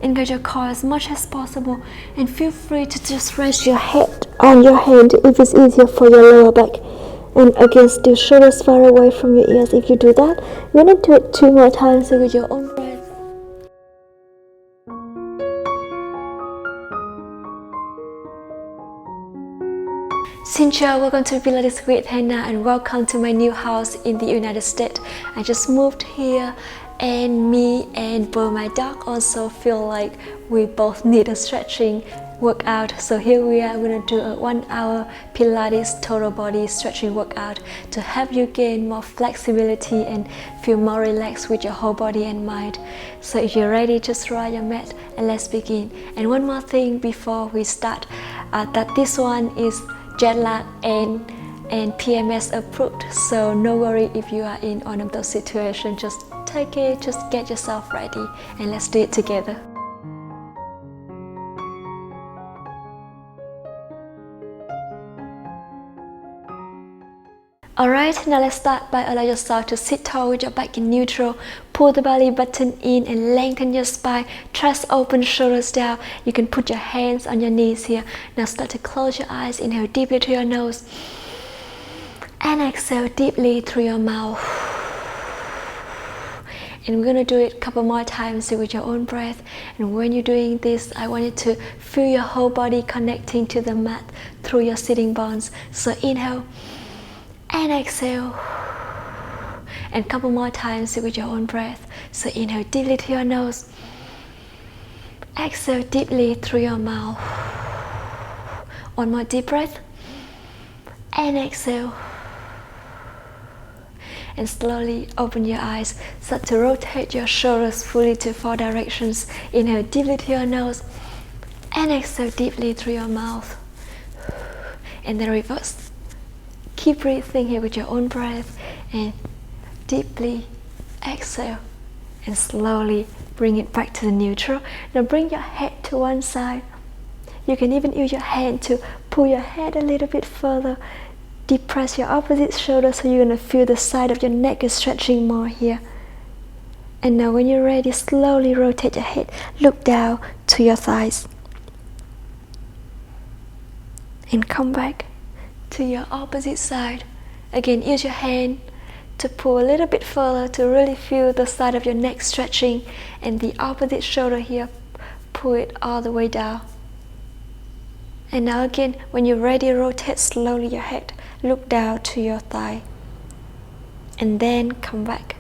engage your core as much as possible, and feel free to just rest your head on your hand if it's easier for your lower back. And again, still shoulders far away from your ears. If you do that, you're gonna do it 2 more times with your own breath. Xin chào, welcome to Pilates with Hannah, and welcome to my new house in the United States. I just moved here, and me and both my dog also feel like we both need a stretching workout. So here we are, we're gonna do a 1 hour Pilates total body stretching workout to help you gain more flexibility and feel more relaxed with your whole body and mind. So if you're ready, just roll your mat and let's begin. And one more thing before we start, that this one is jet lag and PMS approved, so no worry if you are in one of those situations. Just take it, just get yourself ready, and let's do it together. Alright, now let's start by allow yourself to sit tall with your back in neutral. Pull the belly button in and lengthen your spine. Chest open, shoulders down. You can put your hands on your knees here. Now start to close your eyes. Inhale deeply through your nose. And exhale deeply through your mouth. And we're going to do it a couple more times with your own breath. And when you're doing this, I want you to feel your whole body connecting to the mat through your sitting bones. So inhale. And exhale, and a couple more times with your own breath. So inhale deeply through your nose, exhale deeply through your mouth. One more deep breath, and exhale, and slowly open your eyes. Start to rotate your shoulders fully to 4 directions. Inhale deeply through your nose, and exhale deeply through your mouth, and then reverse. Keep breathing here with your own breath, and deeply exhale and slowly bring it back to the neutral. Now bring your head to one side. You can even use your hand to pull your head a little bit further. Depress your opposite shoulder so you're going to feel the side of your neck is stretching more here. And now when you're ready, slowly rotate your head. Look down to your thighs. And come back to your opposite side. Again, use your hand to pull a little bit further to really feel the side of your neck stretching, and the opposite shoulder here, pull it all the way down. And now again, when you're ready, rotate slowly your head, look down to your thigh, and then come back.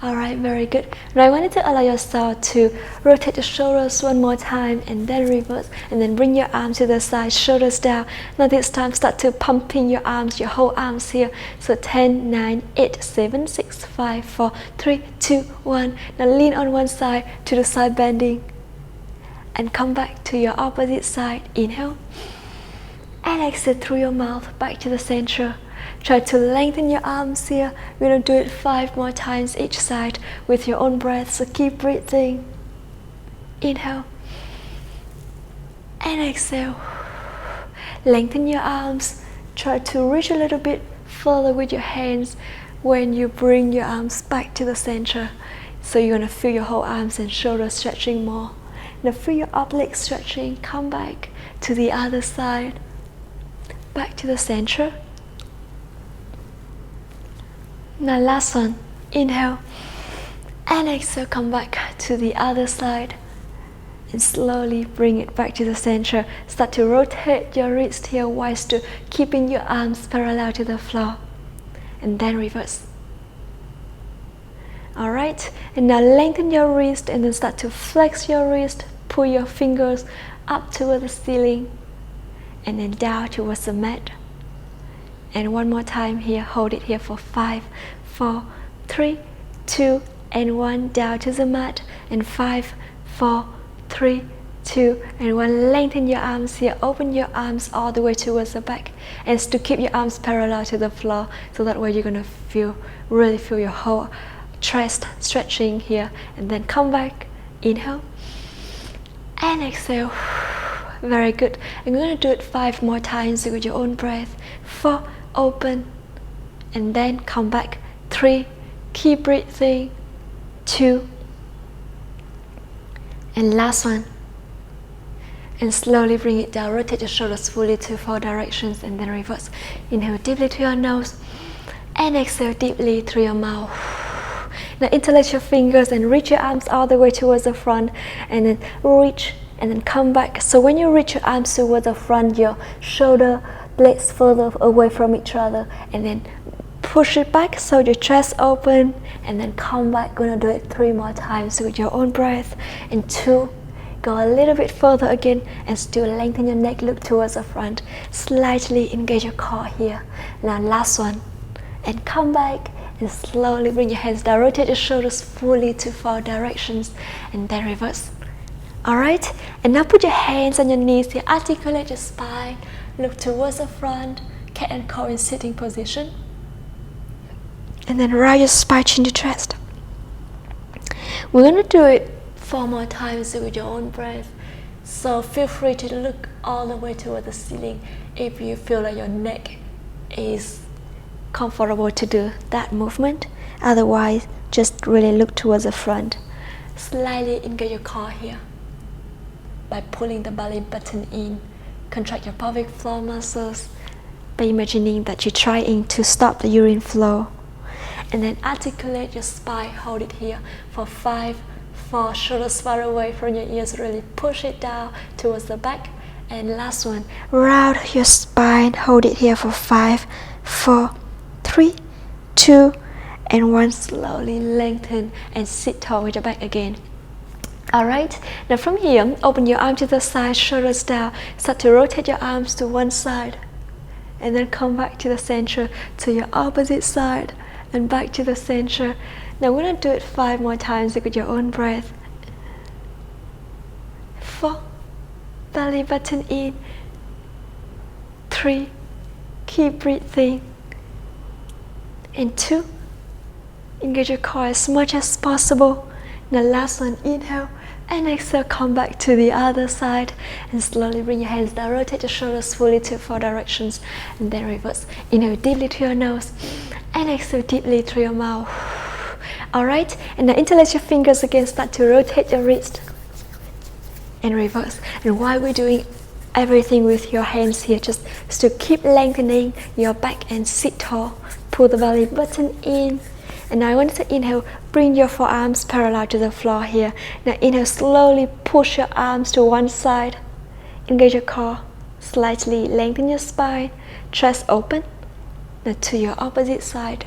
Alright, very good. Now I wanted to allow yourself to rotate the shoulders one more time, and then reverse, and then bring your arms to the side, shoulders down. Now this time start to pumping your arms, your whole arms here. So 10, 9, 8, 7, 6, 5, 4, 3, 2, 1. Now lean on one side to the side bending, and come back to your opposite side. Inhale, and exhale through your mouth back to the center. Try to lengthen your arms here. We're going to do it 5 more times each side with your own breath. So keep breathing. Inhale. And exhale. Lengthen your arms. Try to reach a little bit further with your hands when you bring your arms back to the center. So you're going to feel your whole arms and shoulders stretching more. Now feel your obliques stretching. Come back to the other side. Back to the center. Now last one, inhale, and exhale, come back to the other side, and slowly bring it back to the center. Start to rotate your wrist here while still keeping your arms parallel to the floor, and then reverse. Alright, and now lengthen your wrist, and then start to flex your wrist, pull your fingers up toward the ceiling, and then down towards the mat. And one more time here, hold it here for 5, 4, 3, 2, and 1, down to the mat, and 5, 4, 3, 2, and 1. Lengthen your arms here, open your arms all the way towards the back, and still keep your arms parallel to the floor, so that way you're gonna really feel your whole chest stretching here. And then come back, inhale, and exhale. Very good. And we're going to do it 5 more times with your own breath. 4, open, and then come back. 3, keep breathing. 2, And last one. And slowly bring it down. Rotate your shoulders fully to 4 directions and then reverse. Inhale deeply through your nose and exhale deeply through your mouth. Now interlace your fingers and reach your arms all the way towards the front, and then reach and then come back. So when you reach your arms towards the front, your shoulder blades further away from each other, and then push it back so your chest open, and then come back. Gonna do it 3 more times with your own breath. And 2, go a little bit further again and still lengthen your neck, look towards the front. Slightly engage your core here. Now last one. And come back and slowly bring your hands down. Rotate your shoulders fully to 4 directions and then reverse. Alright? And now put your hands on your knees here. Articulate your spine. Look towards the front. Cat and cow in sitting position. And then round your spine, chin to chest. We're going to do it 4 more times with your own breath. So feel free to look all the way toward the ceiling if you feel like your neck is comfortable to do that movement. Otherwise, just really look towards the front. Slightly engage your core here by pulling the belly button in. Contract your pelvic floor muscles by imagining that you're trying to stop the urine flow. And then articulate your spine. Hold it here for 5, 4, shoulders far away from your ears. Really push it down towards the back. And last one, round your spine. Hold it here for 5, 4, 3, 2, and 1. Slowly lengthen and sit tall with your back again. Alright, now from here, open your arm to the side, shoulders down. Start to rotate your arms to one side. And then come back to the center, to your opposite side. And back to the center. Now we're going to do it 5 more times with your own breath. 4, belly button in. 3, keep breathing. And 2, engage your core as much as possible. Now last one, inhale and exhale, come back to the other side and slowly bring your hands down. Rotate your shoulders fully to 4 directions and then reverse. Inhale deeply through your nose and exhale deeply through your mouth. Alright, and now interlace your fingers again. Start to rotate your wrist and reverse. And while we're doing everything with your hands here, just to keep lengthening your back and sit tall. Pull the belly button in. And now I want you to inhale, bring your forearms parallel to the floor here. Now inhale, slowly push your arms to one side. Engage your core, slightly lengthen your spine, chest open. Now to your opposite side.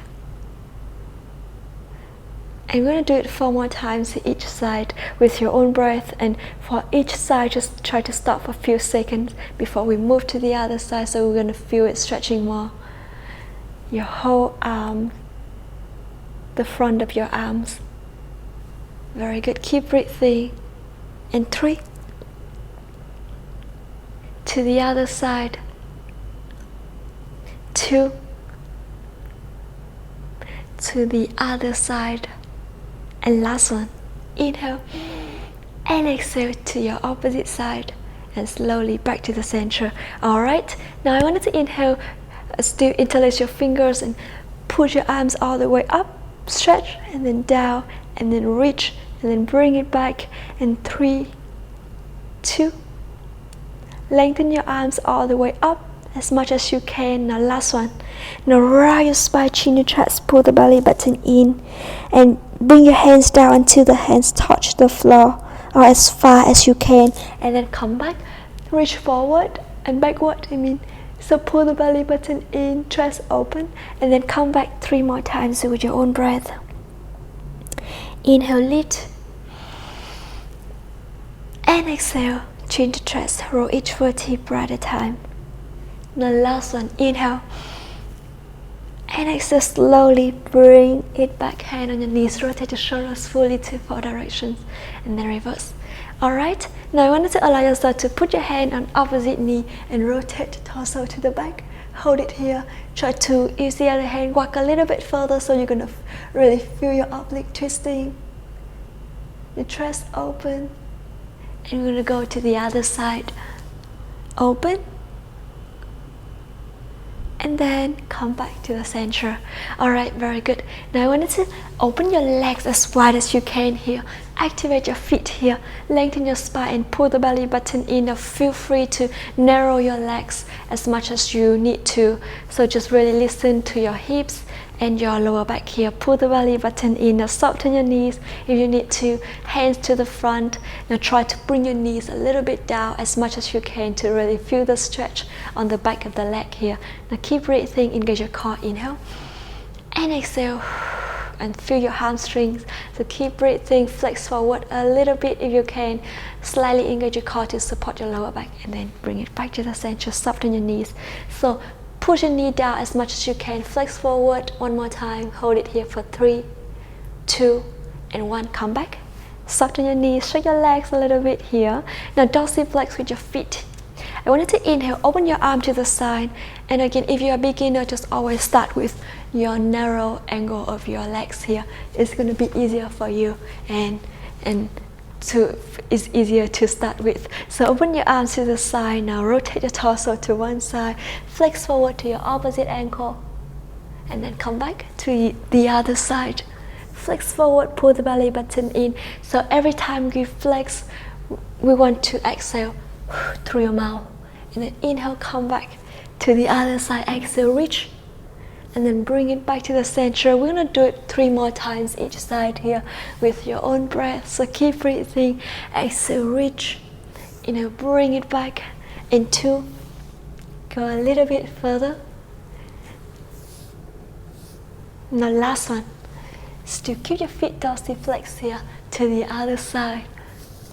I'm going to do it 4 more times each side with your own breath, and for each side just try to stop for a few seconds before we move to the other side, so we're going to feel it stretching more. Your whole arm, the front of your arms. Very good, keep breathing. And 3. To the other side. 2. To the other side. And last one, inhale and exhale to your opposite side and slowly back to the center. Alright, now I wanted to inhale, still interlace your fingers and push your arms all the way up, stretch and then down and then reach and then bring it back. And 3, 2, lengthen your arms all the way up as much as you can. Now last one. Now round your spine, chin to chest, pull the belly button in and bring your hands down until the hands touch the floor or as far as you can, and then come back, reach forward and backward. So pull the belly button in, chest open, and then come back 3 more times with your own breath. Inhale, lift and exhale, chin to chest, roll each vertebra at a time. The last one, inhale and exhale, slowly bring it back, hand on your knees, rotate your shoulders fully to 4 directions and then reverse. Alright, now I wanted to allow yourself to put your hand on opposite knee and rotate the torso to the back. Hold it here, try to use the other hand, walk a little bit further so you're going to really feel your oblique twisting. Your chest open, and we're going to go to the other side. Open and then come back to the center. Alright, very good. Now I want you to open your legs as wide as you can here. Activate your feet here. Lengthen your spine and pull the belly button in. Now feel free to narrow your legs as much as you need to. So just really listen to your hips and your lower back here. Pull the belly button in. Now soften your knees if you need to. Hands to the front. Now try to bring your knees a little bit down as much as you can to really feel the stretch on the back of the leg here. Now keep breathing. Engage your core. Inhale and exhale, and feel your hamstrings. So keep breathing. Flex forward a little bit if you can. Slightly engage your core to support your lower back, and then bring it back to the center. Soften your knees. So push your knee down as much as you can. Flex forward one more time. Hold it here for 3, 2, and 1. Come back. Soften your knees. Stretch your legs a little bit here. Now dorsiflex with your feet. I want you to inhale. Open your arm to the side. And again, if you're a beginner, just always start with your narrow angle of your legs here. It's going to be easier for you, and it's easier to start with. So open your arms to the side. Now rotate your torso to one side. Flex forward to your opposite ankle, and then come back to the other side. Flex forward, pull the belly button in. So every time we flex, we want to exhale through your mouth, and then inhale, come back to the other side. Exhale, reach, and then bring it back to the center. We're gonna do it 3 more times each side here with your own breath. So keep breathing. Exhale, reach, inhale, bring it back. And 2, go a little bit further. Now last one. Still keep your feet dorsiflex here to the other side.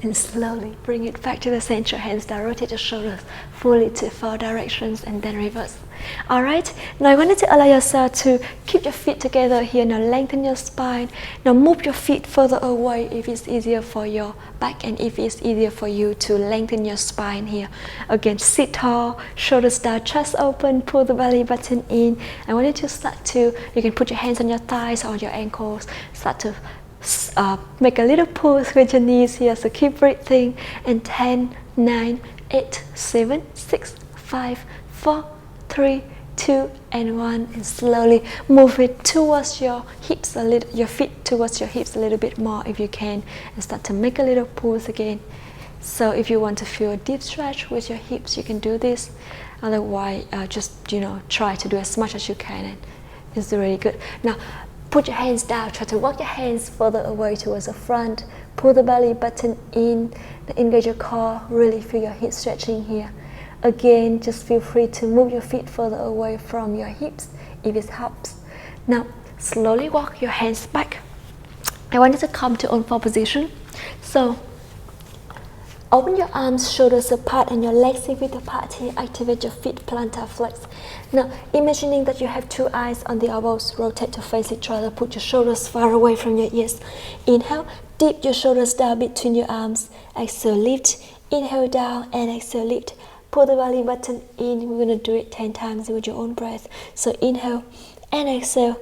And slowly bring it back to the center. Hands down, rotate your shoulders fully to 4 directions, and then reverse. Alright, now I wanted to allow yourself to keep your feet together here. Now lengthen your spine. Now move your feet further away if it's easier for your back, and if it's easier for you to lengthen your spine here. Again, sit tall, shoulders down, chest open, pull the belly button in. I want you to start to, you can put your hands on your thighs or your ankles. Start to make a little pulse with your knees here. So keep breathing. And 10, 9, 8, 7, 6, 5, 4, 3, 2, and 1. And slowly move it towards your hips a little, your feet towards your hips a little bit more if you can, and start to make a little pulse again. So if you want to feel a deep stretch with your hips, you can do this. Otherwise, just try to do as much as you can, and it's really good. Now put your hands down. Try to walk your hands further away towards the front. Pull the belly button in. Engage your core. Really feel your hips stretching here. Again, just feel free to move your feet further away from your hips if it helps. Now, slowly walk your hands back. I want you to come to on-fall position. So, open your arms, shoulders apart, and your legs a bit apart here. Activate your feet, plantar flex. Now, imagining that you have 2 eyes on the elbows, rotate to face each other. Put your shoulders far away from your ears. Inhale, dip your shoulders down between your arms. Exhale, lift. Inhale, down, and exhale, lift. Pull the belly button in. We're going to do it 10 times with your own breath. So inhale and exhale.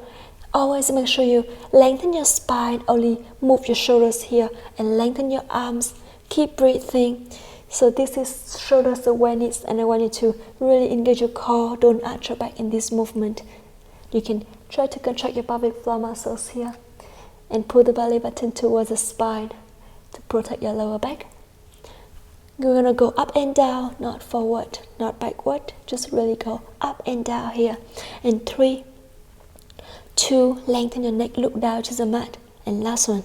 Always make sure you lengthen your spine. Only move your shoulders here and lengthen your arms. Keep breathing. So this is shoulders awareness, and I want you to really engage your core. Don't arch your back in this movement. You can try to contract your pelvic floor muscles here and pull the belly button towards the spine to protect your lower back. You're going to go up and down, not forward, not backward. Just really go up and down here. And 3, 2, lengthen your neck, look down to the mat. And last one.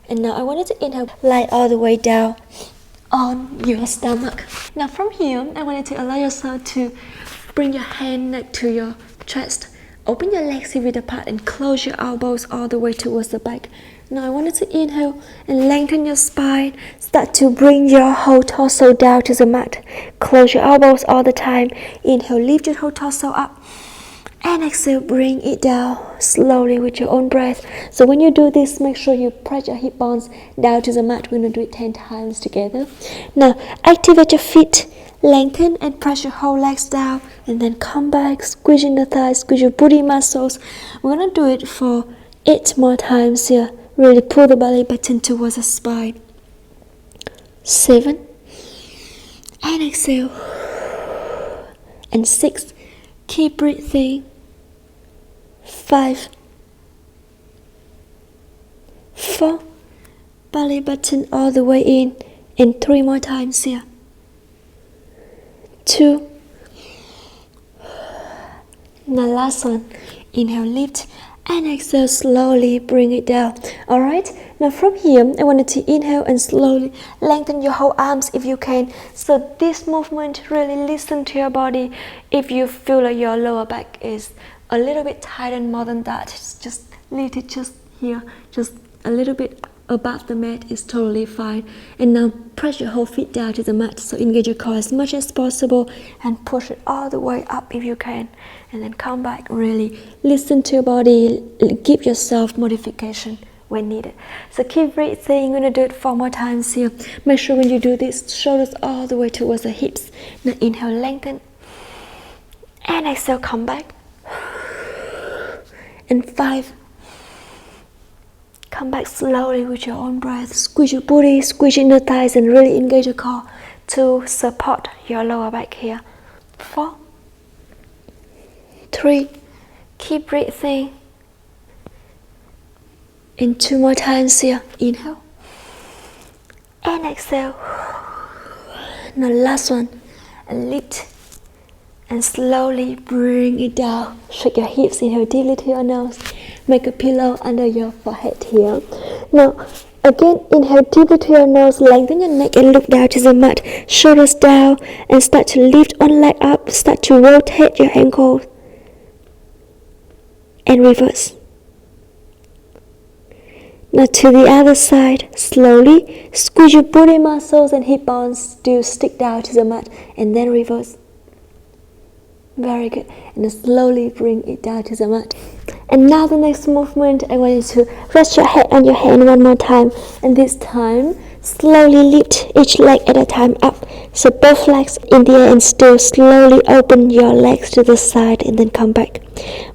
And now I want you to inhale, lie all the way down on your stomach. Now from here, I want you to allow yourself to bring your hand neck to your chest. Open your legs a bit apart and close your elbows all the way towards the back. Now I want you to inhale and lengthen your spine. Start to bring your whole torso down to the mat. Close your elbows all the time. Inhale, lift your whole torso up. And exhale, bring it down slowly with your own breath. So when you do this, make sure you press your hip bones down to the mat. We're going to do it 10 times together. Now, activate your feet. Lengthen and press your whole legs down. And then come back, squeezing the thighs, squeeze your booty muscles. We're going to do it for 8 more times here. Really pull the belly button towards the spine. 7. And exhale. And 6. Keep breathing. 5, 4, belly button all the way in, and 3 more times here. 2, now last one. Inhale, lift, and exhale, slowly bring it down. Alright, now from here, I want you to inhale and slowly lengthen your whole arms if you can. So this movement, really listen to your body. If you feel like your lower back is a little bit tightened more than that, just lift it just here, just a little bit above the mat is totally fine. And now press your whole feet down to the mat, so engage your core as much as possible and push it all the way up if you can. And then come back, really listen to your body, give yourself modification when needed. So keep breathing. I'm going to do it 4 more times here. Make sure when you do this, shoulders all the way towards the hips. Now inhale, lengthen, and exhale, come back. And 5, come back slowly with your own breath. Squeeze your booty, squeeze your inner thighs, and really engage your core to support your lower back here. 4, 3, keep breathing. And 2 more times here. Inhale and exhale. Now last one. And lift and slowly bring it down. Shake your hips, inhale deeply to your nose. Make a pillow under your forehead here. Now again, inhale deeply to your nose, lengthen your neck and look down to the mat. Shoulders down and start to lift one leg up. Start to rotate your ankles and reverse. Now to the other side, slowly squeeze your booty muscles and hip bones to stick down to the mat, and then reverse. Very good. And then slowly bring it down to the mat. And now the next movement, I want you to rest your head on your hand one more time, and this time slowly lift each leg at a time up. So both legs in the air, and still slowly open your legs to the side and then come back.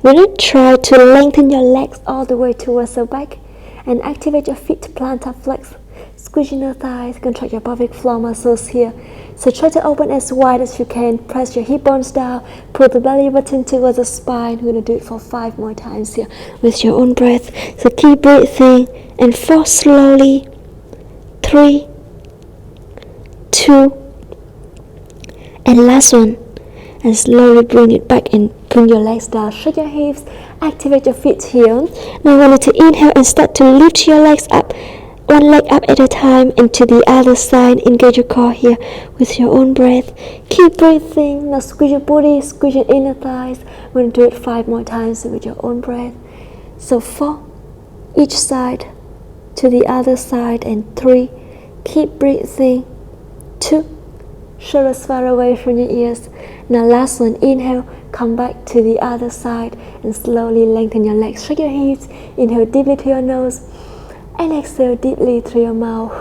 We're going to try to lengthen your legs all the way towards the back and activate your feet to plantar flex. Squeeze your thighs, contract your pelvic floor muscles here. So try to open as wide as you can. Press your hip bones down. Pull the belly button towards the spine. We're going to do it for 5 more times here with your own breath. So keep breathing. And 4 slowly. 3, 2, and last one. And slowly bring it back and bring your legs down. Shake your hips. Activate your feet here. Now I want you to inhale and start to lift your legs up. One leg up at a time, and to the other side. Engage your core here with your own breath. Keep breathing. Now squeeze your booty, squeeze your inner thighs. We're going to do it 5 more times with your own breath. So 4, each side, to the other side, and 3, keep breathing. 2, shoulders far away from your ears. Now last one, inhale, come back to the other side, and slowly lengthen your legs. Shake your hips, inhale deeply to your nose, and exhale deeply through your mouth.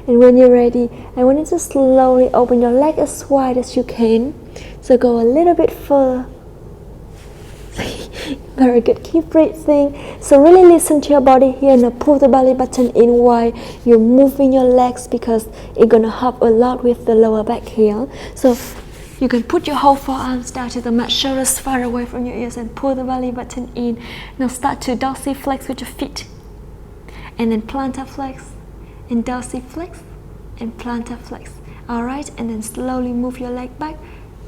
And when you're ready, I want you to slowly open your leg as wide as you can. So go a little bit further. Very good. Keep breathing. So really listen to your body here. Now pull the belly button in while you're moving your legs, because it's gonna help a lot with the lower back here. So you can put your whole forearms down to the mat, shoulders far away from your ears, and pull the belly button in. Now start to dorsiflex with your feet, and then plantar flex, and dorsiflex, and plantar flex. Alright, and then slowly move your leg back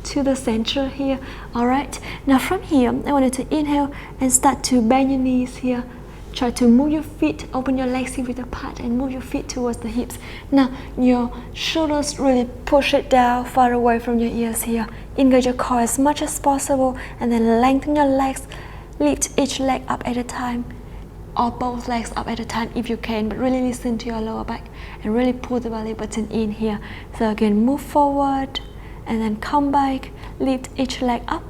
to the center here. Alright, now from here, I want you to inhale and start to bend your knees here. Try to move your feet, open your legs a bit apart, and move your feet towards the hips. Now your shoulders, really push it down far away from your ears here. Engage your core as much as possible, and then lengthen your legs. Lift each leg up at a time, or both legs up at a time if you can, but really listen to your lower back and really pull the belly button in here. So again, move forward and then come back, lift each leg up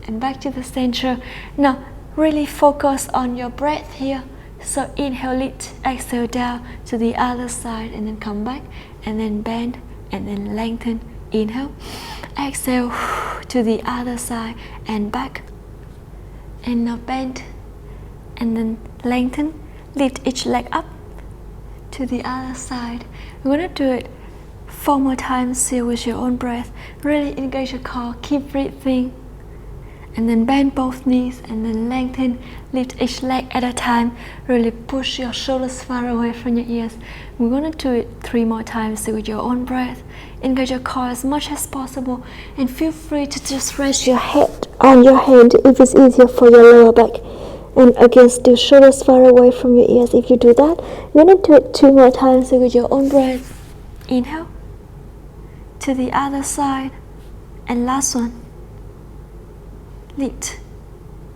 and back to the center. Now really focus on your breath here. So inhale, lift, exhale down to the other side, and then come back, and then bend, and then lengthen. Inhale, exhale to the other side and back, and now bend, and then lengthen. Lift each leg up to the other side. We're going to do it 4 more times here with your own breath. Really engage your core. Keep breathing. and then bend both knees and then lengthen. Lift each leg at a time. Really push your shoulders far away from your ears. We're going to do it 3 more times with your own breath. Engage your core as much as possible, and feel free to just rest your head on your hand if it's easier for your lower back. And again, still shoulders far away from your ears. If you do that, you're going to do it 2 more times with your own breath. Inhale. To the other side. And last one. Lift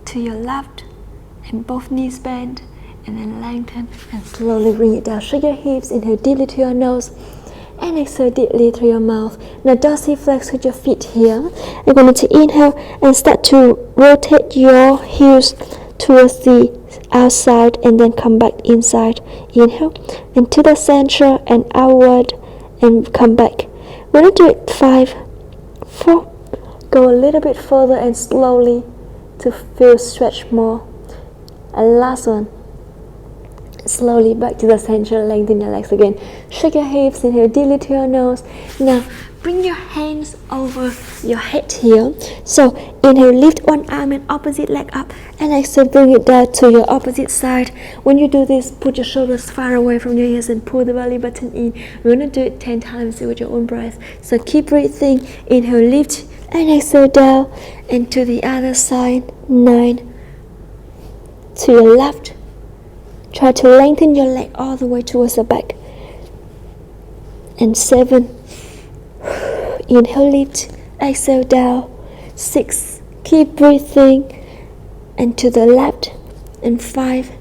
to your left. And both knees bend. And then lengthen. And slowly bring it down. Shake your hips. Inhale deeply to your nose. And exhale deeply through your mouth. Now dorsal flex with your feet here. You're going to inhale and start to rotate your heels towards the outside and then come back inside. Inhale and to the center and outward and come back. We're going to do it 5, 4. Go a little bit further and slowly to feel stretch more. And last one. Slowly back to the center, lengthen your legs again. Shake your hips, inhale deeply to your nose. Now bring your hands over your head here. So inhale, lift one arm and opposite leg up, and exhale, bring it down to your opposite side. When you do this, put your shoulders far away from your ears and pull the belly button in. We're going to do it 10 times with your own breath. So keep breathing. Inhale, lift, and exhale down, and to the other side. 9. To your left. Try to lengthen your leg all the way towards the back. And 7. Inhale, lift, exhale down. 6. Keep breathing. And to the left. And 5.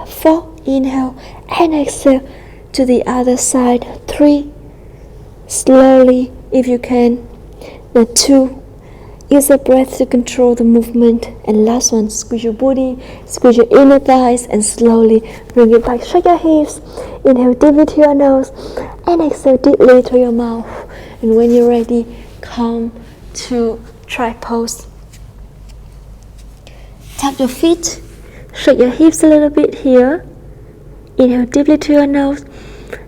4. Inhale and exhale to the other side. 3. Slowly, if you can. Now 2. Use the breath to control the movement. And last one, squeeze your booty, squeeze your inner thighs, and slowly bring it back. Shake your hips. Inhale deeply to your nose, and exhale deeply through your mouth. And when you're ready, come to trap pose. Tap your feet, shake your hips a little bit here. Inhale deeply to your nose,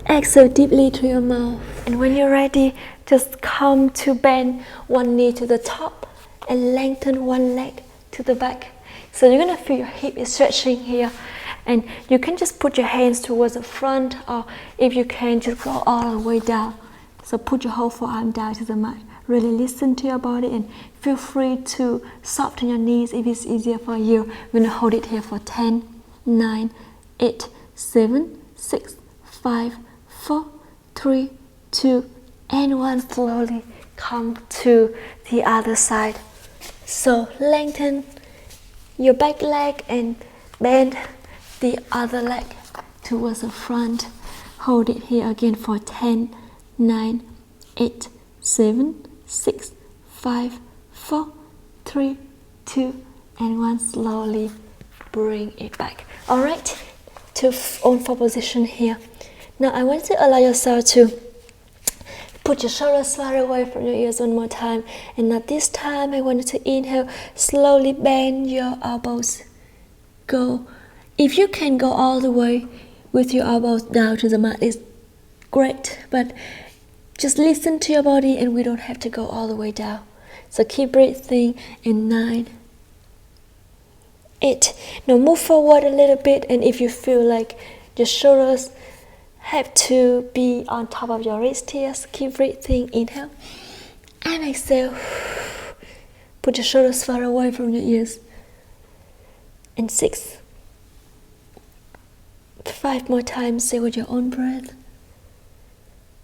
exhale deeply through your mouth. And when you're ready, just come to bend one knee to the top and lengthen one leg to the back. So you're going to feel your hip is stretching here, and you can just put your hands towards the front, or if you can, just go all the way down. So put your whole forearm down to the mat. Really listen to your body and feel free to soften your knees if it's easier for you. We're going to hold it here for 10, 9, 8, 7, 6, 5, 4, 3, 2, and 1. Slowly come to the other side. So lengthen your back leg and bend the other leg towards the front. Hold it here again for 10, 9, 8, 7, 6, 5, 4, 3, 2, and 1. Slowly bring it back. Alright, to on 4 position here. Now I want to allow yourself to put your shoulders far away from your ears one more time. And now this time I want you to inhale, slowly bend your elbows. Go. If you can go all the way with your elbows down to the mat, it's great. But just listen to your body, and we don't have to go all the way down. So keep breathing. In 9, 8. Now move forward a little bit, and if you feel like your shoulders have to be on top of your wrist here, so keep breathing. Inhale and exhale. Put your shoulders far away from your ears. And 6. 5 more times. Say with your own breath.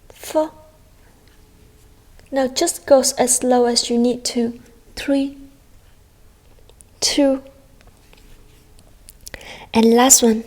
4. Now just go as slow as you need to. 3, 2, and last one.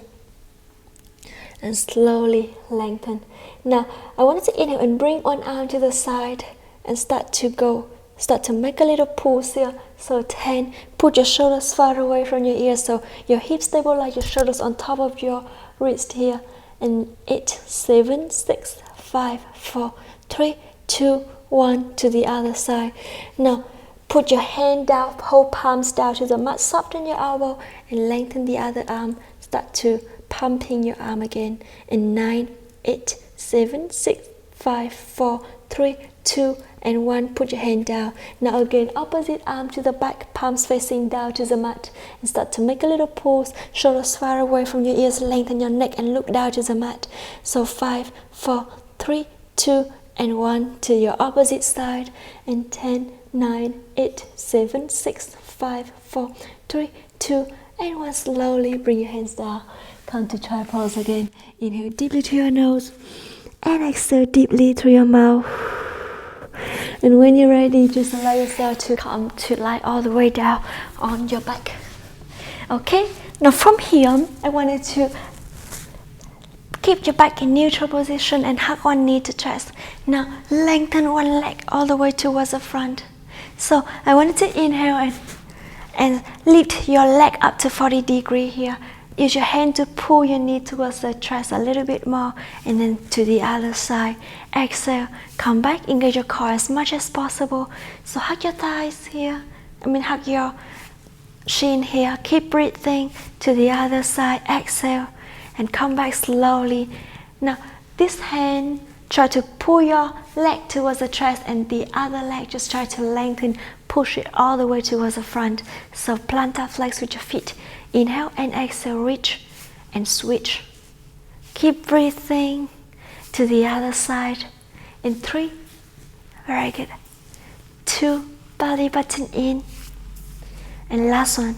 And slowly lengthen. Now I want you to inhale and bring one arm to the side and start to make a little pulse here. So 10, put your shoulders far away from your ears, so your hips stabilize your shoulders on top of your wrist here. And 8, 7, 6, 5, 4, 3, 2, 1 to the other side. Now put your hand down, hold palms down to the mat, soften your elbow and lengthen the other arm. Start to pumping your arm again. In 9, 8, 7, 6, 5, 4, 3, 2, and 1. Put your hand down. Now again, opposite arm to the back, palms facing down to the mat, and start to make a little pause, shoulders far away from your ears, lengthen your neck and look down to the mat. So 5, 4, 3, 2, and 1 to your opposite side, and 10, 9, 8, 7, 6, 5, 4, 3, 2, and 1. Slowly bring your hands down. Come to child's pose again. Inhale deeply through your nose and exhale deeply through your mouth. And when you're ready, just allow yourself to come to lie all the way down on your back. Okay, now from here, I want you to keep your back in neutral position and hug one knee to chest. Now lengthen one leg all the way towards the front. So I want you to inhale and lift your leg up to 40 degrees here. Use your hand to pull your knee towards the chest a little bit more, and then to the other side. Exhale, come back, engage your core as much as possible. So hug your thighs here, hug your shin here. Keep breathing to the other side. Exhale, and come back slowly. Now, this hand, try to pull your leg towards the chest, and the other leg, just try to lengthen, push it all the way towards the front. So plantar flex with your feet. Inhale and exhale, reach and switch. Keep breathing to the other side. In 3, very good. 2, belly button in. And last one.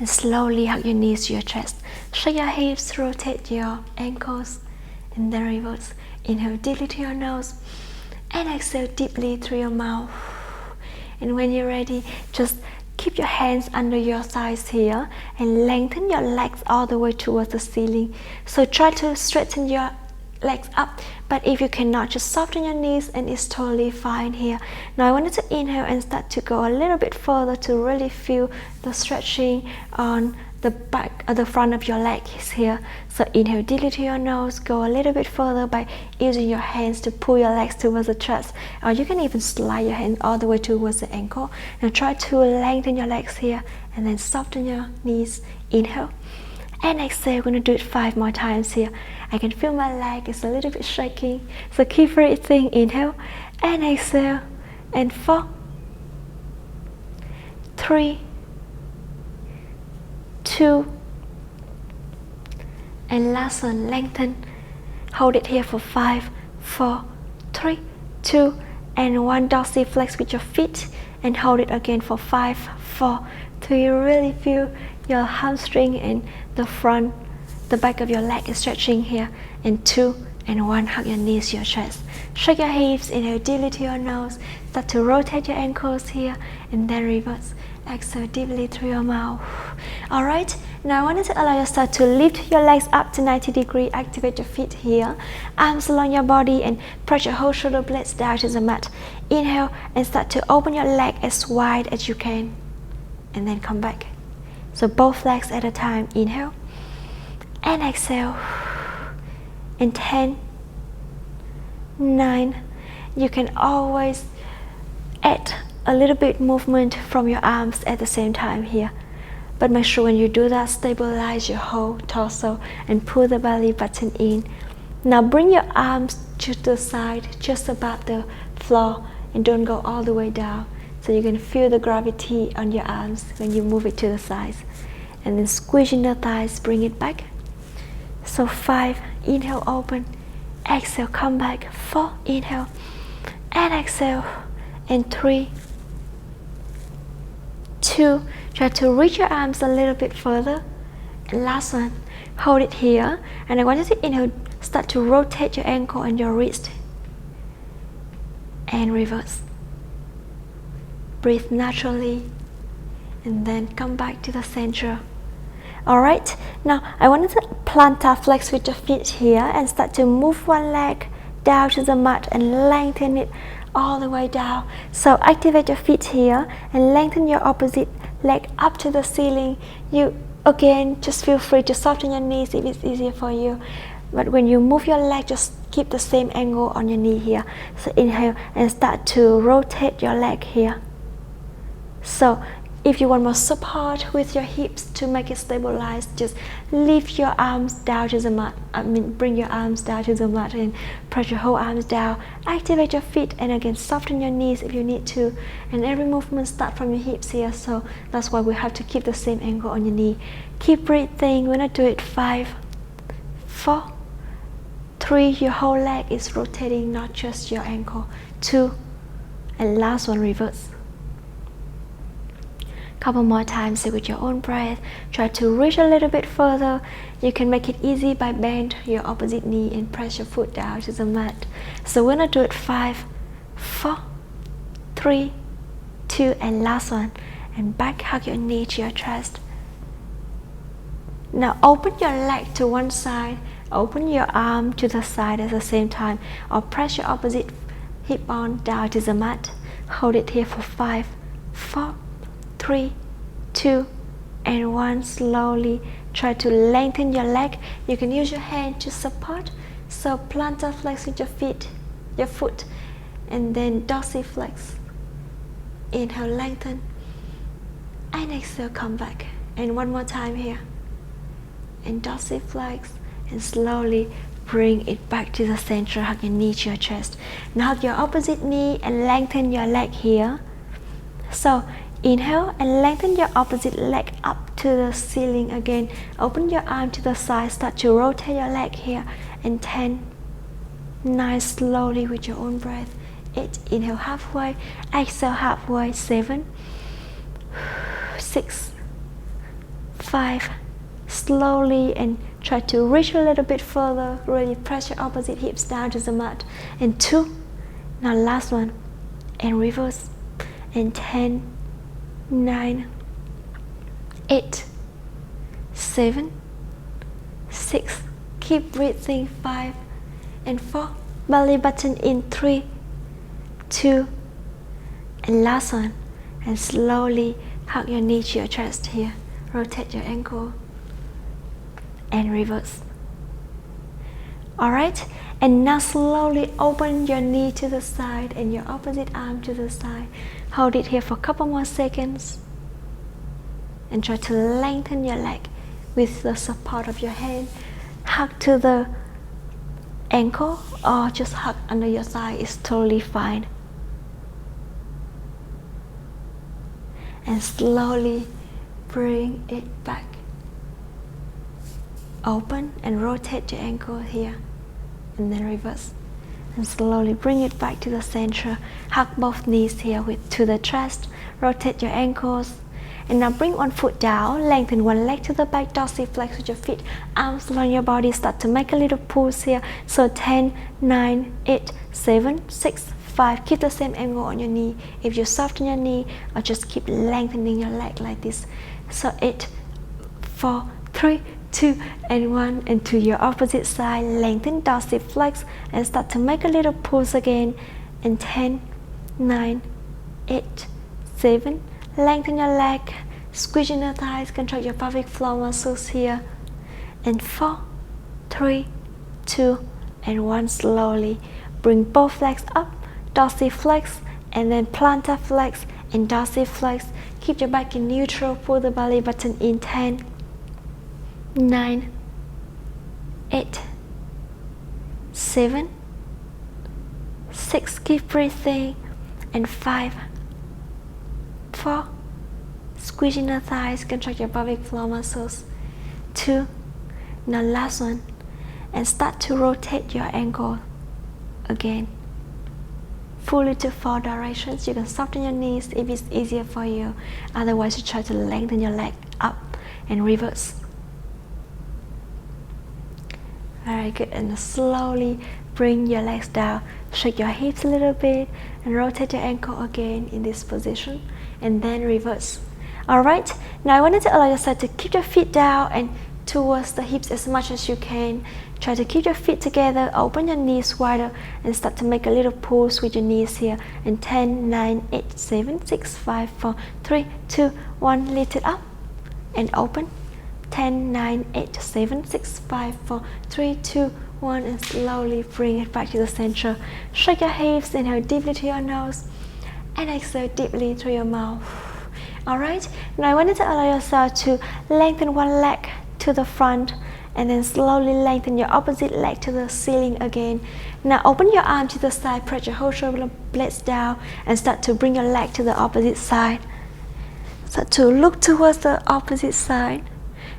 And slowly hug your knees to your chest. Shake your hips, rotate your ankles, and then reverse. Inhale deeply through your nose and exhale deeply through your mouth. And when you're ready, just keep your hands under your thighs here and lengthen your legs all the way towards the ceiling. So try to straighten your legs up, but if you cannot, just soften your knees and it's totally fine here. Now I want you to inhale and start to go a little bit further to really feel the stretching on the back or the front of your legs here. So inhale deeply to your nose, go a little bit further by using your hands to pull your legs towards the chest, or you can even slide your hands all the way towards the ankle. Now try to lengthen your legs here and then soften your knees. Inhale and exhale. We're going to do it 5 more times here. I can feel my leg is a little bit shaking, so keep breathing. Inhale and exhale. And 4, 3, 2, and last one, lengthen. Hold it here for 5, 4, 3, 2, and 1. Dorsal flex with your feet and hold it again for 5, 4, 3. You really feel your hamstring and the back of your leg is stretching here. And 2 and 1, hug your knees to your chest. Shake your hips, inhale deeply to your nose. Start to rotate your ankles here and then reverse. Exhale deeply through your mouth. Alright, now I want you to allow yourself to lift your legs up to 90 degrees. Activate your feet here, arms along your body, and press your whole shoulder blades down to the mat. Inhale and start to open your leg as wide as you can, and then come back. So both legs at a time. Inhale and exhale. And 10, 9. You can always add a little bit movement from your arms at the same time here, but make sure when you do that, stabilize your whole torso and pull the belly button in. Now bring your arms to the side, just above the floor, and don't go all the way down, so you can feel the gravity on your arms when you move it to the sides. And then squeezing the thighs, bring it back. So 5, inhale, open, exhale, come back. 4, inhale and exhale. And 3, 2, try to reach your arms a little bit further. And last one, hold it here, and I want you to inhale, start to rotate your ankle and your wrist, and reverse. Breathe naturally, and then come back to the center. Alright, now I want you to plantar flex with your feet here and start to move one leg down to the mat and lengthen it all the way down. So activate your feet here and lengthen your opposite leg up to the ceiling. You again just feel free to soften your knees if it's easier for you, but when you move your leg, just keep the same angle on your knee here. So inhale and start to rotate your leg here. So if you want more support with your hips to make it stabilized, just lift your arms down to the mat. Bring your arms down to the mat and press your whole arms down. Activate your feet and again soften your knees if you need to. And every movement starts from your hips here, so that's why we have to keep the same angle on your knee. Keep breathing. We're gonna do it 5, 4, 3. Your whole leg is rotating, not just your ankle. 2, and last one, reverse. Couple more times with your own breath. Try to reach a little bit further. You can make it easy by bend your opposite knee and press your foot down to the mat. So we're gonna do it 5, 4, 3, 2, and last one. And back, hug your knee to your chest. Now open your leg to one side, open your arm to the side at the same time, or press your opposite hip bone down to the mat. Hold it here for 5, 4, 3, 2, and 1. Slowly try to lengthen your leg. You can use your hand to support. So plantar flex with your foot, and then dorsiflex. Inhale, lengthen, and exhale, come back. And one more time here. And dorsiflex, and slowly bring it back to the center. Hug your knee to your chest. Now hug your opposite knee and lengthen your leg here. So inhale and lengthen your opposite leg up to the ceiling again. Open your arm to the side. Start to rotate your leg here. And 10, 9, slowly with your own breath. 8, inhale halfway, exhale halfway. 7, 6, 5, slowly, and try to reach a little bit further. Really press your opposite hips down to the mat. And 2, now last one, and reverse. And 10, 9, 8, 7, 6, keep breathing. 5 and 4, belly button in. 3, 2, and last one. And slowly hug your knee to your chest here. Rotate your ankle and reverse. Alright, and now slowly open your knee to the side and your opposite arm to the side. Hold it here for a couple more seconds and try to lengthen your leg with the support of your hand. Hug to the ankle or just hug under your thigh is totally fine. And slowly bring it back. Open and rotate your ankle here, and then reverse. And slowly bring it back to the center. Hug both knees here to the chest. Rotate your ankles. And now bring one foot down. Lengthen one leg to the back. Dorsiflex with your feet. Arms along your body. Start to make a little pulse here. So 10, 9, 8, 7, 6, 5. Keep the same angle on your knee. If you soften your knee, or just keep lengthening your leg like this. So 8, 4, 3, 2, and 1, and to your opposite side. Lengthen, dorsiflex, and start to make a little pulse again. And 10, 9, 8, 7, lengthen your leg, squeeze in your thighs, contract your pelvic floor muscles here. And 4, 3, 2, and 1, slowly bring both legs up, dorsiflex, and then plantar flex and dorsiflex. Keep your back in neutral, pull the belly button in. 10, 9, 8, 7, 6, keep breathing, and 5, 4, squeeze in the thighs, contract your pelvic floor muscles. 2, now last one, and start to rotate your ankle again, fully to 4 directions. You can soften your knees if it's easier for you. Otherwise, you try to lengthen your leg up and reverse. Very good, and slowly bring your legs down. Shake your hips a little bit and rotate your ankle again in this position, and then reverse. Alright, now I wanted to allow yourself to keep your feet down and towards the hips as much as you can. Try to keep your feet together, open your knees wider, and start to make a little pulse with your knees here. And 10, 9, 8, 7, 6, 5, 4, 3, 2, 1, lift it up and open. 10, 9, 8, 7, 6, 5, 4, 3, 2, 1, and slowly bring it back to the center. Shake your hips, inhale deeply through your nose and exhale deeply through your mouth. Alright, now I want you to allow yourself to lengthen one leg to the front and then slowly lengthen your opposite leg to the ceiling again. Now open your arm to the side, press your whole shoulder blades down and start to bring your leg to the opposite side. Start to look towards the opposite side.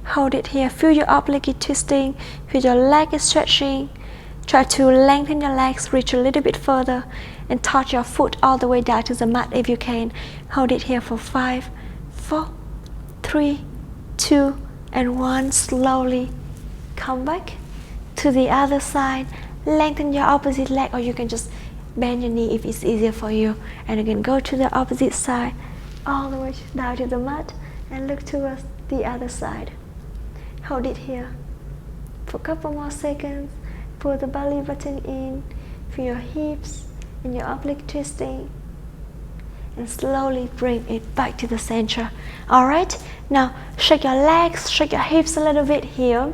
Hold it here, feel your oblique twisting, feel your leg is stretching. Try to lengthen your legs, reach a little bit further and touch your foot all the way down to the mat if you can. Hold it here for 5, 4, 3, 2, and 1. Slowly come back to the other side. Lengthen your opposite leg, or you can just bend your knee if it's easier for you. And again, go to the opposite side, all the way down to the mat and look towards the other side. Hold it here for a couple more seconds. Pull the belly button in, feel your hips and your oblique twisting, and slowly bring it back to the center. Alright, now shake your legs, shake your hips a little bit here.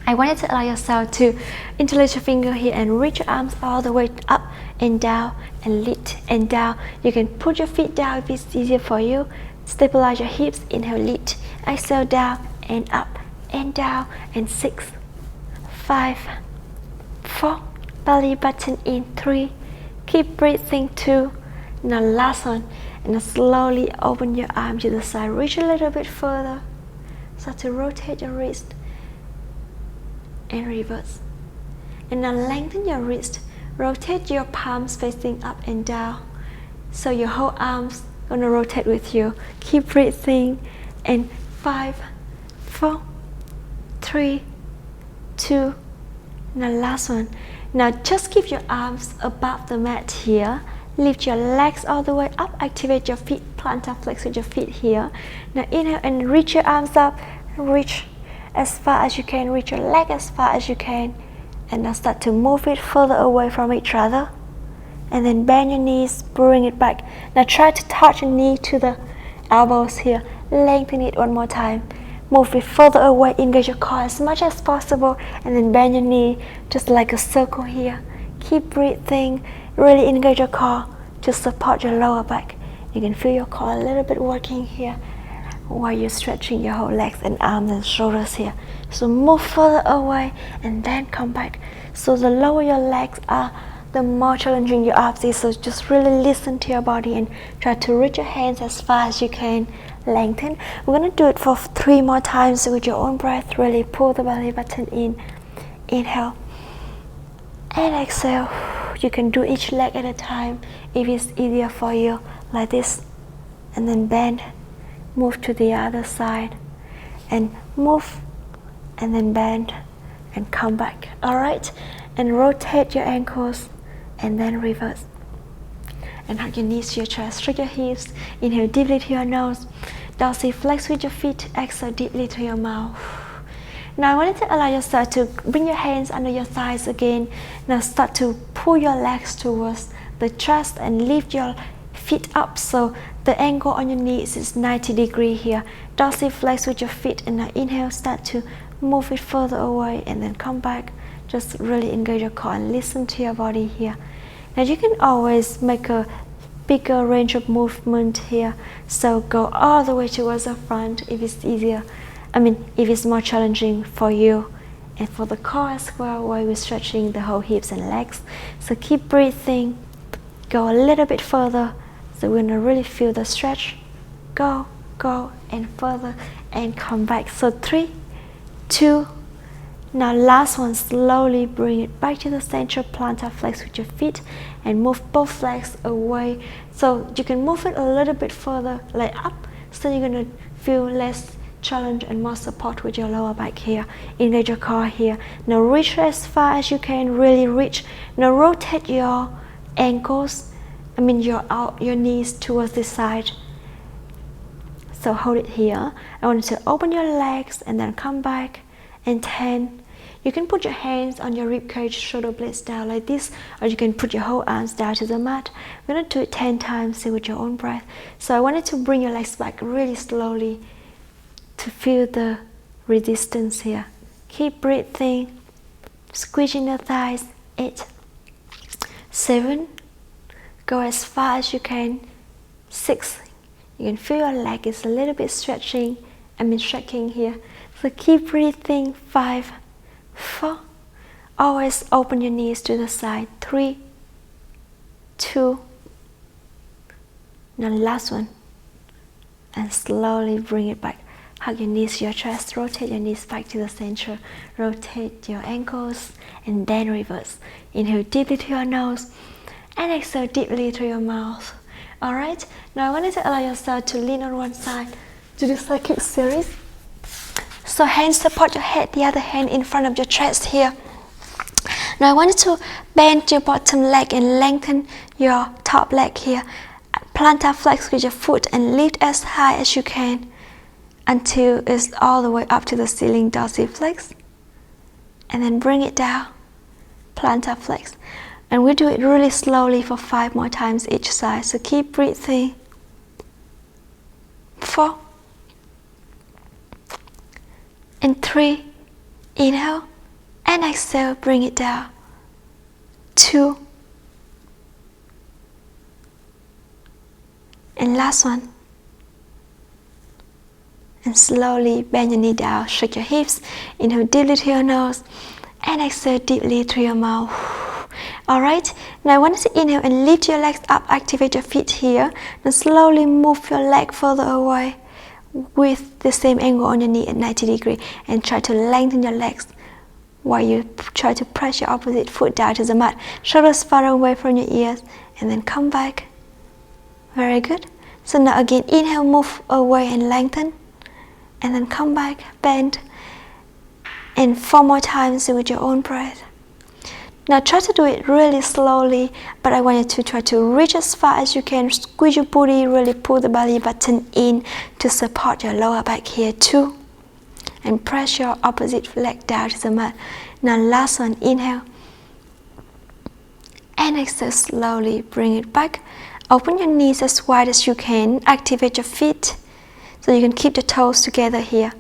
I want you to allow yourself to interlace your finger here and reach your arms all the way up and down and lift and down. You can put your feet down if it's easier for you. Stabilize your hips, inhale, lift, exhale, down and up and down, and 6, 5, 4, belly button in, 3, keep breathing, 2, now last one, and now slowly open your arm to the side, reach a little bit further, start to rotate your wrist and reverse, and now lengthen your wrist, rotate your palms facing up and down, so your whole arms gonna rotate with you. Keep breathing, and 5, 4, 3, 2, now last one. Now just keep your arms above the mat here. Lift your legs all the way up. Activate your feet. Plantar flex with your feet here. Now inhale and reach your arms up. Reach as far as you can. Reach your leg as far as you can. And now start to move it further away from each other. And then bend your knees. Bring it back. Now try to touch your knee to the elbows here. Lengthen it one more time. Move it further away, engage your core as much as possible, and then bend your knee just like a circle here. Keep breathing, really engage your core to support your lower back. You can feel your core a little bit working here while you're stretching your whole legs and arms and shoulders here. So move further away and then come back. So the lower your legs are, the more challenging your abs is. So just really listen to your body and try to reach your hands as far as you can. Lengthen. We're going to do it for 3 more times with your own breath. Really pull the belly button in. Inhale and exhale. You can do each leg at a time if it's easier for you, like this, and then bend, move to the other side, and move, and then bend and come back. Alright, and rotate your ankles and then reverse. And hug your knees to your chest, stretch your hips, inhale deeply to your nose, dorsiflex with your feet, exhale deeply to your mouth. Now I want you to allow yourself to bring your hands under your thighs again. Now start to pull your legs towards the chest and lift your feet up so the angle on your knees is 90 degrees here. Dorsiflex with your feet, and now inhale, start to move it further away and then come back. Just really engage your core and listen to your body here. Now you can always make a bigger range of movement here, so go all the way towards the front if it's easier. If it's more challenging for you, and for the core as well, while we're stretching the whole hips and legs. So keep breathing, go a little bit further, so we're gonna really feel the stretch. Go, and further, and come back. So 3, 2, now last one, slowly bring it back to the center, plantar flex with your feet, and move both legs away. So you can move it a little bit further, like up, so you're gonna feel less challenge and more support with your lower back here. Engage your core here. Now reach as far as you can, really reach. Now rotate your ankles, your knees towards this side. So hold it here. I want you to open your legs and then come back, and 10. You can put your hands on your rib cage, shoulder blades down like this, or you can put your whole arms down to the mat. We're going to do it 10 times with your own breath. So I wanted to bring your legs back really slowly to feel the resistance here. Keep breathing, squeezing the thighs. 8, 7, go as far as you can. 6, You can feel your leg is a little bit stretching, shaking here. So keep breathing. 5, 4. Always open your knees to the side. 3, 2. Now last one. And slowly bring it back. Hug your knees to your chest. Rotate your knees back to the center. Rotate your ankles and then reverse. Inhale deeply through your nose and exhale deeply through your mouth. Alright, now I want you to allow yourself to lean on one side to do circuit series. So hands support your head, the other hand in front of your chest here. Now I want you to bend your bottom leg and lengthen your top leg here. Plantar flex with your foot and lift as high as you can until it's all the way up to the ceiling, dorsiflex. And then bring it down, plantar flex. And we do it really slowly for 5 more times each side. So keep breathing. 4 and 3. Inhale and exhale, bring it down. 2 and last one. And slowly bend your knee down, shake your hips. Inhale deeply through your nose and exhale deeply through your mouth. Alright, now I want you to inhale and lift your legs up, activate your feet here. Now slowly move your leg further away with the same angle on your knee at 90 degrees and try to lengthen your legs while you try to press your opposite foot down to the mat. Shoulders far away from your ears and then come back. Very good. So now again, inhale, move away and lengthen and then come back, bend. And 4 more times with your own breath. Now try to do it really slowly, but I want you to try to reach as far as you can. Squeeze your booty, really pull the belly button in to support your lower back here too. And press your opposite leg down to the mat. Now last one, inhale. And exhale, slowly bring it back. Open your knees as wide as you can. Activate your feet so you can keep the toes together here.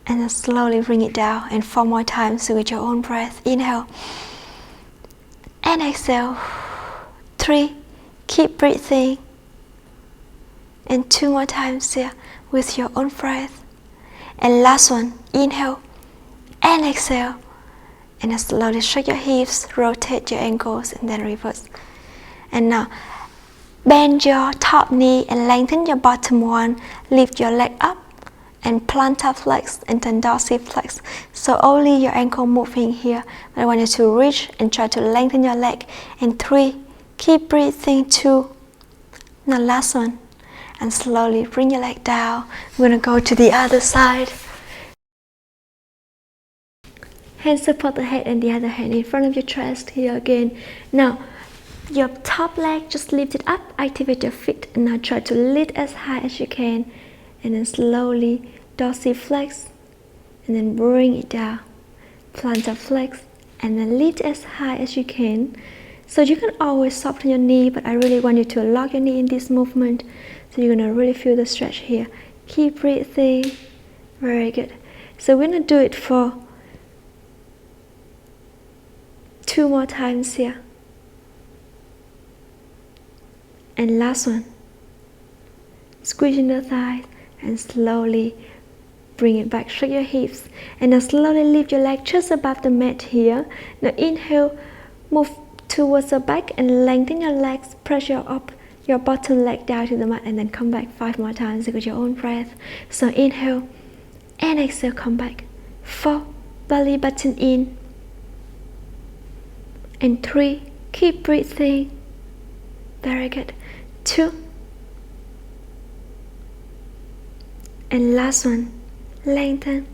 And then slowly bring it down. And 4 more times with your own breath. Inhale. And exhale. 3. Keep breathing. And 2 more times here with your own breath. And last one. Inhale. And exhale. And then slowly shake your hips. Rotate your ankles. And then reverse. And now, bend your top knee and lengthen your bottom one. Lift your leg up. And plantar flex and then dorsiflex. So only your ankle moving here. But I want you to reach and try to lengthen your leg. And 3, keep breathing. 2, now last one. And slowly bring your leg down. We're gonna go to the other side. Hands support the head and the other hand in front of your chest here again. Now, your top leg, just lift it up, activate your feet. And now try to lift as high as you can. And then slowly dorsiflex and then bring it down, plantar flex and then lift as high as you can. So you can always soften your knee, but I really want you to lock your knee in this movement so you're gonna really feel the stretch here. Keep breathing. Very good. So we're gonna do it for 2 more times here. And last one. Squeezing the thighs. And slowly bring it back, shake your hips. And now slowly lift your leg just above the mat here. Now inhale, move towards the back and lengthen your legs. Press your bottom leg down to the mat and then come back 5 more times with your own breath. So inhale and exhale, come back. 4, belly button in. And 3, keep breathing. Very good. 2. And last one, lengthen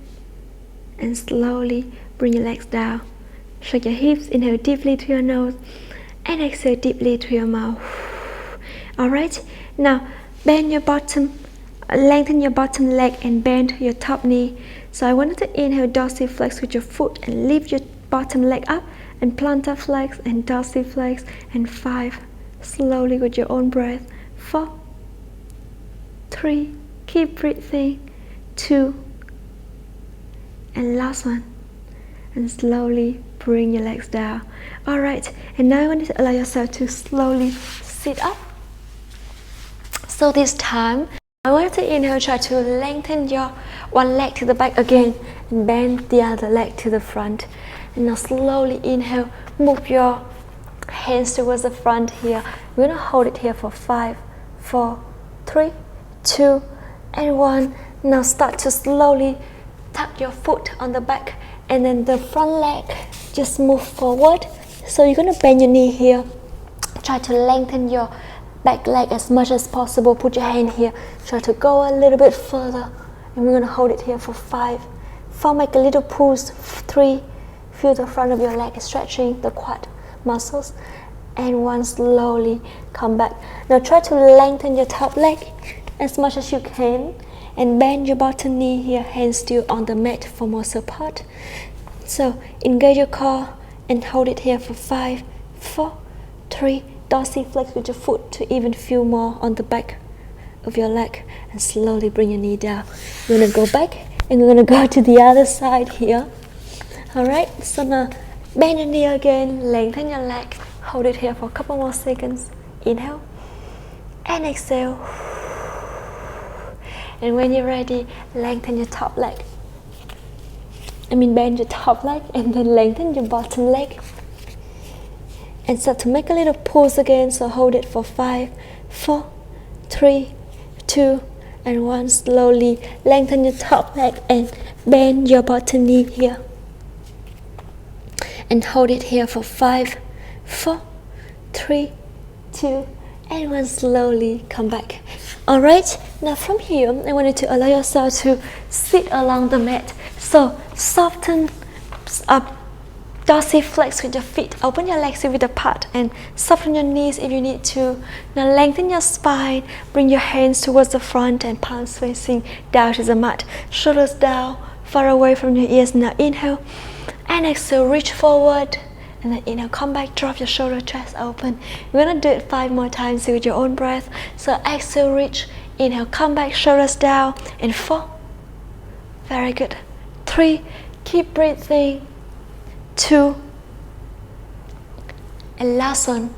and slowly bring your legs down. Shake your hips, inhale deeply through your nose and exhale deeply through your mouth. Alright, now bend your bottom, lengthen your bottom leg and bend your top knee. So I want you to inhale dorsiflex with your foot and lift your bottom leg up and plantar flex and dorsiflex. And 5, slowly with your own breath. 4, 3, keep breathing. 2, and last one. And slowly bring your legs down. Alright, and now I want you to allow yourself to slowly sit up. So this time, I want you to inhale, try to lengthen your one leg to the back again, and bend the other leg to the front. And now slowly inhale, move your hands towards the front here. We're gonna hold it here for 5, 4, 3, 2, and 1. Now start to slowly tuck your foot on the back, and then the front leg just move forward. So you're gonna bend your knee here. Try to lengthen your back leg as much as possible. Put your hand here. Try to go a little bit further. And we're gonna hold it here for 5, 4, make a little pulse. 3, feel the front of your leg stretching, the quad muscles. And 1, slowly come back. Now try to lengthen your top leg as much as you can. And bend your bottom knee here, hands still on the mat for more support. So engage your core and hold it here for 5, 4, 3, dorsiflex with your foot to even feel more on the back of your leg, and slowly bring your knee down. We're gonna go back and we're gonna go to the other side here. Alright, so now bend your knee again, lengthen your leg, hold it here for a couple more seconds. Inhale and exhale. And when you're ready, lengthen your top leg. Bend your top leg and then lengthen your bottom leg. And start to make a little pulse again, so hold it for 5, 4, 3, 2, and 1. Slowly lengthen your top leg and bend your bottom knee here. And hold it here for 5, 4, 3, 2, and 1. Slowly come back. Alright, now from here, I want you to allow yourself to sit along the mat. So soften up, dorsiflex with your feet. Open your legs a bit apart and soften your knees if you need to. Now lengthen your spine. Bring your hands towards the front and palms facing down to the mat. Shoulders down, far away from your ears. Now inhale and exhale, reach forward. And then inhale, come back, drop your shoulder, chest open. We're gonna do it 5 more times with your own breath. So exhale, reach. Inhale, come back, shoulders down. And 4. Very good. 3. Keep breathing. 2. And last one.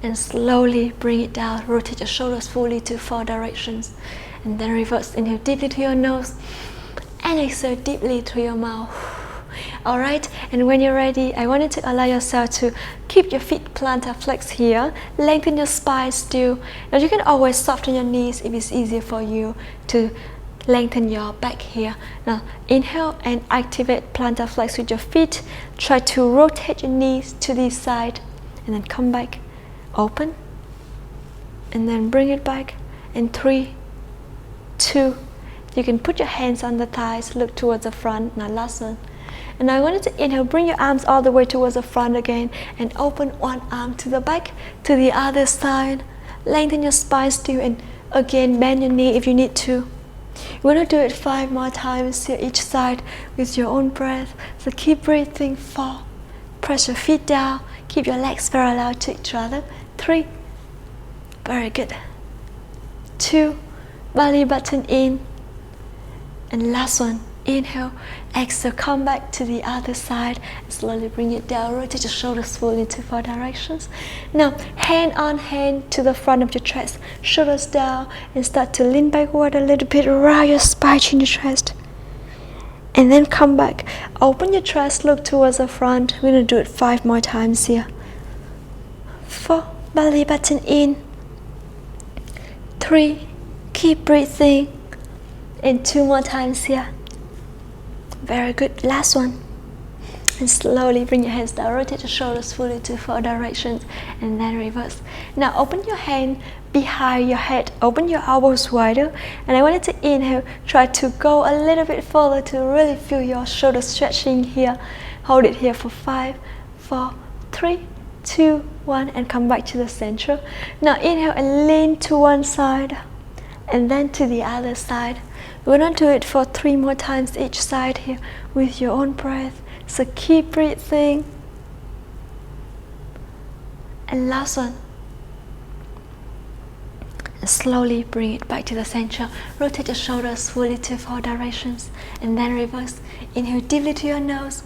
And slowly bring it down. Rotate your shoulders fully to 4 directions. And then reverse. Inhale deeply to your nose. And exhale deeply through your mouth. Alright, and when you're ready, I want you to allow yourself to keep your feet plantar flex here. Lengthen your spine still. Now you can always soften your knees if it's easier for you to lengthen your back here. Now inhale and activate plantar flex with your feet. Try to rotate your knees to this side and then come back. Open. And then bring it back. And 3, 2. You can put your hands on the thighs, look towards the front. Now last one. And I want you to inhale, bring your arms all the way towards the front again and open one arm to the back, to the other side. Lengthen your spine still and again bend your knee if you need to. You want to do it 5 more times here each side with your own breath. So keep breathing. 4. Press your feet down. Keep your legs parallel to each other. 3. Very good. 2. Belly button in. And last one. Inhale, exhale, come back to the other side and slowly bring it down. Rotate your shoulders fully into 4 directions. Now, hand on hand to the front of your chest, shoulders down, and start to lean backward a little bit, round your spine in your chest. And then come back. Open your chest, look towards the front. We're going to do it 5 more times here. 4, belly button in. 3, keep breathing. And 2 more times here. Very good. Last one. And slowly bring your hands down. Rotate your shoulders fully to 4 directions and then reverse. Now open your hand behind your head. Open your elbows wider. And I want you to inhale. Try to go a little bit further to really feel your shoulders stretching here. Hold it here for 5, 4, 3, 2, 1. And come back to the center. Now inhale and lean to one side. And then to the other side. We're going to do it for 3 more times each side here with your own breath. So keep breathing. And last one. And slowly bring it back to the center. Rotate your shoulders fully to 4 directions. And then reverse. Inhale deeply to your nose.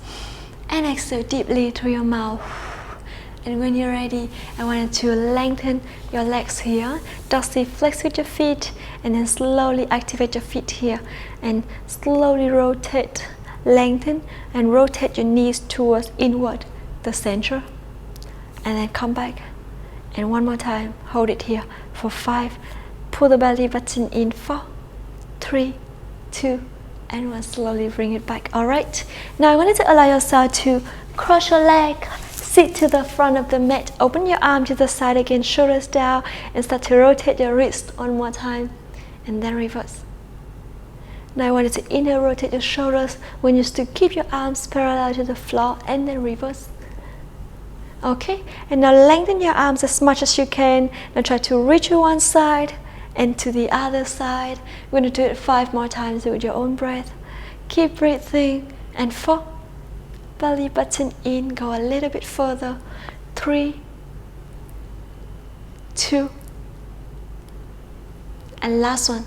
And exhale deeply through your mouth. And when you're ready, I want you to lengthen your legs here. Dorsal flex with your feet, and then slowly activate your feet here. And slowly rotate, lengthen, and rotate your knees towards inward, the center. And then come back. And one more time, hold it here for 5. Pull the belly button in 4, 3, 2, and 1. Slowly bring it back. Alright, now I want you to allow yourself to cross your leg, sit to the front of the mat, open your arm to the side again, shoulders down, and start to rotate your wrist one more time, and then reverse. Now I want you to inhale, rotate your shoulders when you still keep your arms parallel to the floor, and then reverse. Okay, and now lengthen your arms as much as you can. Now try to reach to one side and to the other side. We're going to do it 5 more times with your own breath. Keep breathing. And 4, belly button in, go a little bit further. 3, 2, and last one.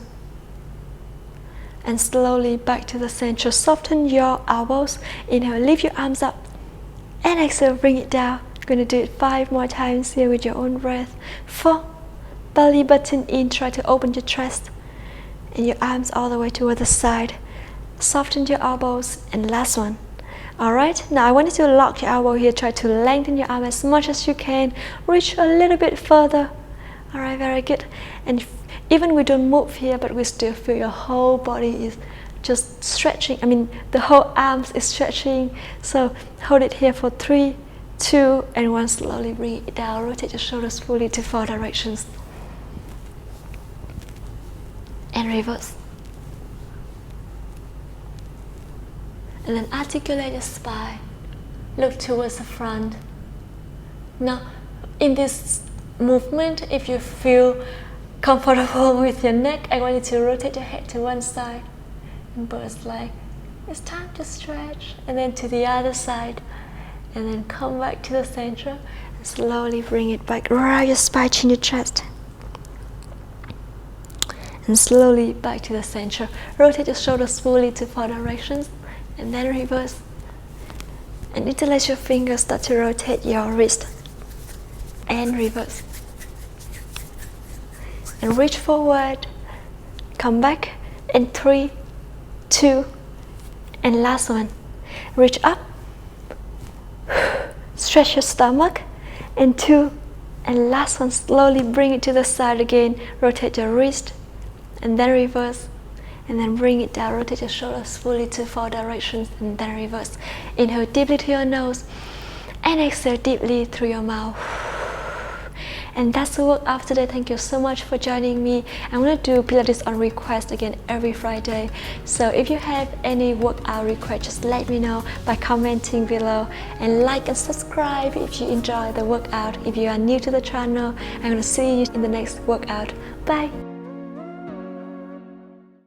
And slowly back to the center. Soften your elbows. Inhale, lift your arms up, and exhale, bring it down. We're going to do it 5 more times here with your own breath. 4, belly button in, try to open your chest and your arms all the way toward the side. Soften your elbows, and last one. Alright, now I want you to lock your elbow here, try to lengthen your arm as much as you can, reach a little bit further. Alright, very good. And even we don't move here, but we still feel your whole body is just stretching. I mean, the whole arms is stretching. So hold it here for 3, 2, and 1. Slowly bring it down. Rotate your shoulders fully to 4 directions. And reverse. And then articulate your spine. Look towards the front. Now, in this movement, if you feel comfortable with your neck, I want you to rotate your head to one side and burst like, it's time to stretch. And then to the other side. And then come back to the center and slowly bring it back. Roll your spine, chin your chest. And slowly back to the center. Rotate your shoulders fully to 4 directions, and then reverse. And interlace your fingers, start to rotate your wrist, and reverse. And reach forward, come back, and 3, 2, and last one. Reach up, stretch your stomach, and 2, and last one. Slowly bring it to the side again, rotate your wrist, and then reverse, and then bring it down. Rotate your shoulders fully to 4 directions, and then reverse. Inhale deeply through your nose, and exhale deeply through your mouth. And that's the workout today. Thank you so much for joining me. I'm going to do Pilates on request again every Friday. So if you have any workout request, just let me know by commenting below, and like and subscribe if you enjoy the workout. If you are new to the channel, I'm going to see you in the next workout. Bye.